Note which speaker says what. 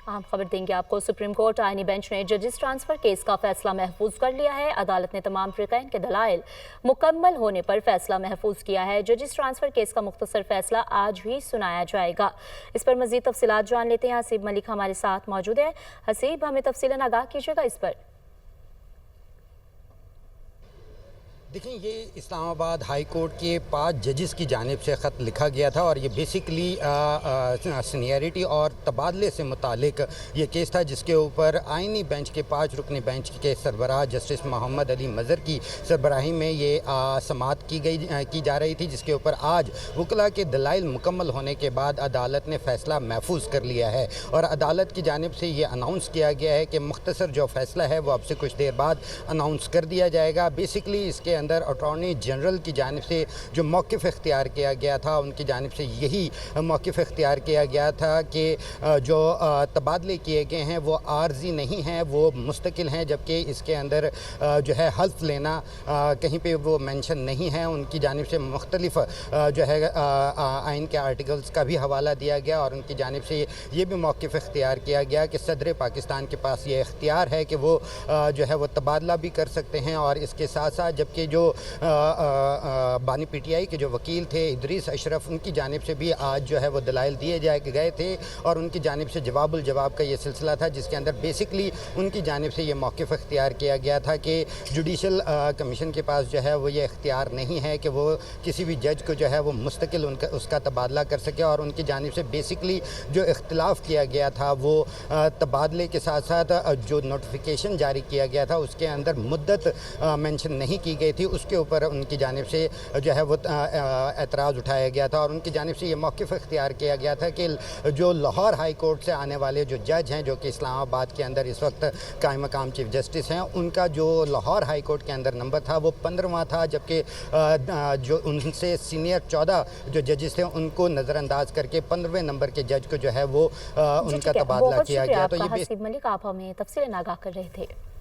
Speaker 1: अहम खबर देंगे आपको। सुप्रीम कोर्ट आईनी बेंच ने जजेस ट्रांसफर केस का फैसला महफूज कर लिया है। अदालत ने तमाम फ़रीक़ैन के दलाइल मुकम्मल होने पर फैसला महफूज किया है। जजेस ट्रांसफर केस का मुख्तसर फैसला आज भी सुनाया जाएगा। इस पर मज़ीद तफसीलात जान लेते हैं। हसीब मलिक हमारे साथ मौजूद है। हसीब, हमें तफसीलन आगाह कीजिएगा इस पर।
Speaker 2: देखिए, ये इस्लामाबाद हाई कोर्ट के 5 जजेस की जानिब से ख़त लिखा गया था और ये बेसिकली सीनियरिटी और तबादले से मुतालिक ये केस था, जिसके ऊपर आइनी बेंच के 5 रुकनी बेंच के सरबराह जस्टिस मोहम्मद अली मज़र की सरबराही में ये समाअत की जा रही थी, जिसके ऊपर आज वकला के दलाइल मुकम्मल होने के बाद अदालत ने फ़ैसला महफूज कर लिया है। और अदालत की जानिब से ये अनाउंस किया गया है कि मुख्तसर जो फ़ैसला है वो अब से कुछ देर बाद अनाउंस कर दिया जाएगा। बेसिकली इसके अंदर अटॉर्नी जनरल की जानिब से जो मौक़िफ़ इख्तियार किया गया था, उनकी जानिब से यही मौक़िफ़ इख्तियार किया गया था कि जो तबादले किए गए हैं वो आर्जी नहीं हैं, वो मुस्तकिल हैं, जबकि इसके अंदर जो है हल्फ लेना कहीं पे वो मेंशन नहीं है। उनकी जानिब से मुख्तलिफ जो है आइन के आर्टिकल्स का भी हवाला दिया गया और उनकी जानिब से ये भी मौक़िफ़ इख्तियार किया गया कि सदर पाकिस्तान के पास ये इख्तियार है कि वो जो है वो तबादला भी कर सकते हैं। और इसके साथ साथ जबकि जो बानी पीटीआई के जो वकील थे इदरीस अशरफ, उनकी जानिब से भी आज जो है वो दलाइल दिए गए थे और उनकी जानिब से जवाबुल जवाब का ये सिलसिला था, जिसके अंदर बेसिकली उनकी जानिब से ये मौक़िफ़ इख्तियार किया गया था कि जुडिशल कमीशन के पास जो है वो ये इख्तियार नहीं है कि वो किसी भी जज को जो है वो मुस्तकिल उसका तबादला कर सके। और उनकी जानिब से बेसिकली जो इख्तिलाफ़ किया गया था वो तबादले के साथ साथ जो नोटिफिकेशन जारी किया गया था उसके अंदर मुद्दत मेंशन नहीं की गई थी, उसके ऊपर उनकी जानिब से जो है वो एतराज़ उठाया गया था। और उनकी जानिब से ये मौक़िफ़ इख्तियार किया गया था कि जो लाहौर हाई कोर्ट से आने वाले जो जज हैं, जो कि इस्लामाबाद के अंदर इस वक्त कायम मकाम चीफ जस्टिस हैं, उनका जो लाहौर हाई कोर्ट के अंदर नंबर था वो 15वां था, जबकि जो उनसे सीनियर 14 जो जजेस थे उनको नज़रअंदाज करके 15वें नंबर के जज को जो है वो उनका तबादला किया गया।
Speaker 1: तो ये हसीब मलिक, आप हमें तफसीलन आगाह कर रहे थे।